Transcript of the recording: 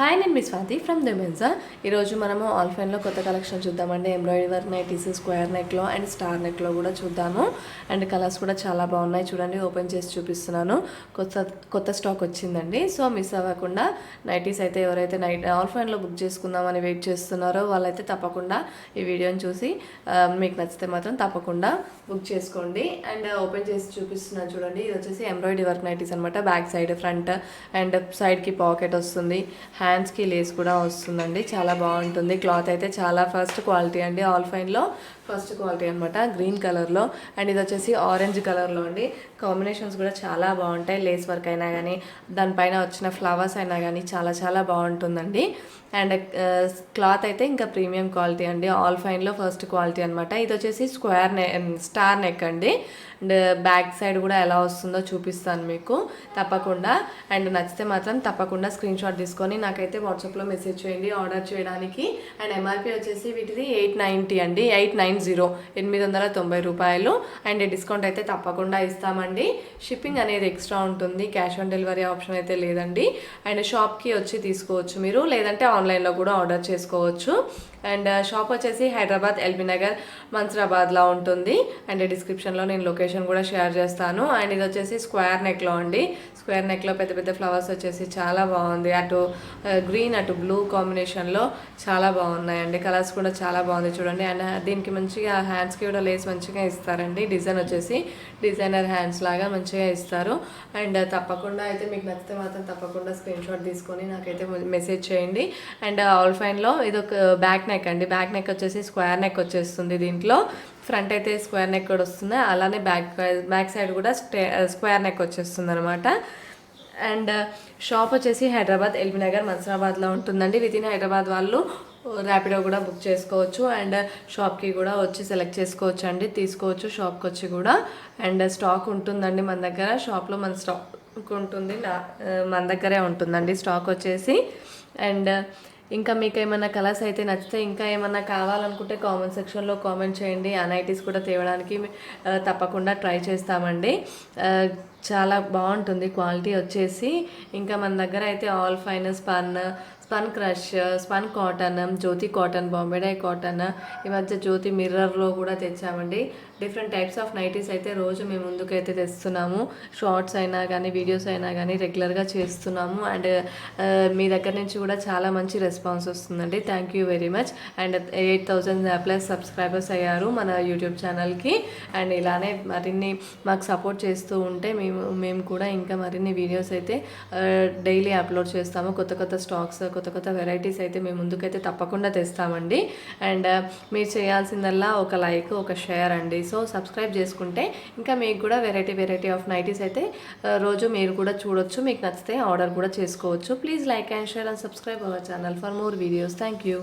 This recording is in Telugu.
హాయ్, నేను మీ స్వాతి ఫ్రమ్ దెమెన్సా. ఈరోజు మనము ఆల్ఫైన్లో కొత్త కలెక్షన్ చూద్దామండి. ఎంబ్రాయిడరీ వర్క్ నైటీస్ స్క్వేర్ నెక్లో అండ్ స్టార్ నెక్లో కూడా చూద్దాము. అండ్ కలర్స్ కూడా చాలా బాగున్నాయి. చూడండి, ఓపెన్ చేసి చూపిస్తున్నాను. కొత్త స్టాక్ వచ్చిందండి. సో మిస్ అవ్వకుండా నైటీస్ అయితే ఎవరైతే ఆల్ఫైన్లో బుక్ చేసుకుందామని వెయిట్ చేస్తున్నారో వాళ్ళైతే తప్పకుండా ఈ వీడియోని చూసి మీకు నచ్చితే మాత్రం తప్పకుండా బుక్ చేసుకోండి. అండ్ ఓపెన్ చేసి చూపిస్తున్నాను చూడండి. ఇది వచ్చేసి ఎంబ్రాయిడరీ వర్క్ నైటీస్ అనమాట. బ్యాక్ సైడ్, ఫ్రంట్ అండ్ సైడ్కి పాకెట్ వస్తుంది. హ్యాండ్స్కి లేస్ కూడా వస్తుందండి. చాలా బాగుంటుంది. క్లాత్ అయితే చాలా ఫస్ట్ క్వాలిటీ అండి. ఆల్ఫైన్లో ఫస్ట్ క్వాలిటీ అనమాట. గ్రీన్ కలర్లో అండ్ ఇది వచ్చేసి ఆరెంజ్ కలర్లో అండి. కాంబినేషన్స్ కూడా చాలా బాగుంటాయి. లేస్ వర్క్ అయినా కానీ దానిపైన వచ్చిన ఫ్లవర్స్ అయినా కానీ చాలా చాలా బాగుంటుందండి. అండ్ క్లాత్ అయితే ఇంకా ప్రీమియం క్వాలిటీ అండి. ఆల్ఫైన్లో ఫస్ట్ క్వాలిటీ అనమాట. ఇది వచ్చేసి స్టార్ నెక్ అండి. అండ్ బ్యాక్ సైడ్ కూడా ఎలా వస్తుందో చూపిస్తాను మీకు తప్పకుండా. అండ్ నచ్చితే మాత్రం తప్పకుండా స్క్రీన్ షాట్ తీసుకొని నాకైతే వాట్సాప్లో మెసేజ్ చేయండి ఆర్డర్ చేయడానికి. అండ్ ఎంఆర్పి వచ్చేసి వీటిది 890 అండి. 890 రూపాయలు. అండ్ డిస్కౌంట్ అయితే తప్పకుండా ఇస్తామండి. షిప్పింగ్ అనేది ఎక్స్ట్రా ఉంటుంది. క్యాష్ ఆన్ డెలివరీ ఆప్షన్ అయితే లేదండి. అండ్ షాప్కి వచ్చి తీసుకోవచ్చు మీరు, లేదంటే ఆన్లైన్లో కూడా ఆర్డర్ చేసుకోవచ్చు. అండ్ షాప్ వచ్చేసి హైదరాబాద్, ఎల్బీ నగర్, మన్సరాబాద్లో ఉంటుంది. అండ్ డిస్క్రిప్షన్లో నేను లొకేషన్ కూడా షేర్ చేస్తాను. అండ్ ఇది వచ్చేసి స్క్వేర్ నెక్లో అండి. స్క్వేర్ నెక్లో పెద్ద పెద్ద ఫ్లవర్స్ వచ్చేసి చాలా బాగుంది. అటు గ్రీన్ అటు బ్లూ కాంబినేషన్లో చాలా బాగున్నాయండి. కలర్స్ కూడా చాలా బాగుంది చూడండి. అండ్ దీనికి మంచిగా హ్యాండ్స్కి కూడా లేస్ మంచిగా ఇస్తారండి. డిజైన్ వచ్చేసి డిజైనర్ హ్యాండ్స్ లాగా మంచిగా ఇస్తారు. అండ్ తప్పకుండా అయితే మీకు నచ్చితే మాత్రం తప్పకుండా స్క్రీన్ షాట్ తీసుకొని నాకైతే మెసేజ్ చేయండి. అండ్ ఆల్ఫైన్లో ఇది ఒక బ్యాక్ నెక్ అండి. బ్యాక్ నెక్ వచ్చేసి స్క్వేర్ నెక్ వచ్చేస్తుంది. దీంట్లో ఫ్రంట్ అయితే స్క్వేర్ నెక్ కూడా వస్తుంది. అలానే బ్యాక్ సైడ్ కూడా స్క్వేర్ నెక్ వచ్చేస్తుంది అనమాట. అండ్ షాప్ వచ్చేసి హైదరాబాద్, ఎల్బీ నగర్, మన్సరాబాద్లో ఉంటుందండి. వితిన్ హైదరాబాద్ వాళ్ళు ర్యాపిడో కూడా బుక్ చేసుకోవచ్చు. అండ్ షాప్కి కూడా వచ్చి సెలెక్ట్ చేసుకోవచ్చు అండి, తీసుకోవచ్చు షాప్కి వచ్చి కూడా. అండ్ స్టాక్ ఉంటుందండి మన దగ్గర. షాప్లో మన స్టాక్ ఉంటుంది, మన దగ్గరే ఉంటుందండి స్టాక్ వచ్చేసి. అండ్ ఇంకా మీకు ఏమైనా కలర్స్ అయితే నచ్చితే ఇంకా ఏమన్నా కావాలనుకుంటే కామెంట్ సెక్షన్లో కామెంట్ చేయండి. ఆ నైటీస్ కూడా తేవడానికి తప్పకుండా ట్రై చేస్తామండి. చాలా బాగుంటుంది క్వాలిటీ వచ్చేసి. ఇంకా మన దగ్గర అయితే alpine, spun crush, spun cotton, Jyoti cotton, Bombay dye cotton, ఈ మధ్య జ్యోతి మిర్రర్లో కూడా తెచ్చామండి. డిఫరెంట్ టైప్స్ ఆఫ్ నైటీస్ అయితే రోజు మేము ముందుకైతే తెస్తున్నాము. షార్ట్స్ అయినా కానీ వీడియోస్ అయినా కానీ రెగ్యులర్గా చేస్తున్నాము. అండ్ మీ దగ్గర నుంచి కూడా చాలా మంచి రెస్పాన్స్ వస్తుందండి. Thank you very much. And 8,000+ subscribers అయ్యారు మన యూట్యూబ్ ఛానల్కి. అండ్ ఇలానే మరిన్ని మాకు సపోర్ట్ చేస్తూ ఉంటే మేము కూడా ఇంకా మరిన్ని వీడియోస్ అయితే డైలీ అప్లోడ్ చేస్తాము. కొత్త స్టాక్స్, కొత్త వెరైటీస్ అయితే మేము ముందుకైతే తప్పకుండా తెస్తామండి. అండ్ మీరు చేయాల్సిందల్లా ఒక లైక్, ఒక షేర్ అండి. సో సబ్స్క్రైబ్ చేసుకుంటే ఇంకా మీకు కూడా వెరైటీ ఆఫ్ నైటీస్ అయితే రోజు మీరు కూడా చూడొచ్చు. మీకు నచ్చితే ఆర్డర్ కూడా చేసుకోవచ్చు. Please like and share and subscribe our channel for more videos. Thank you.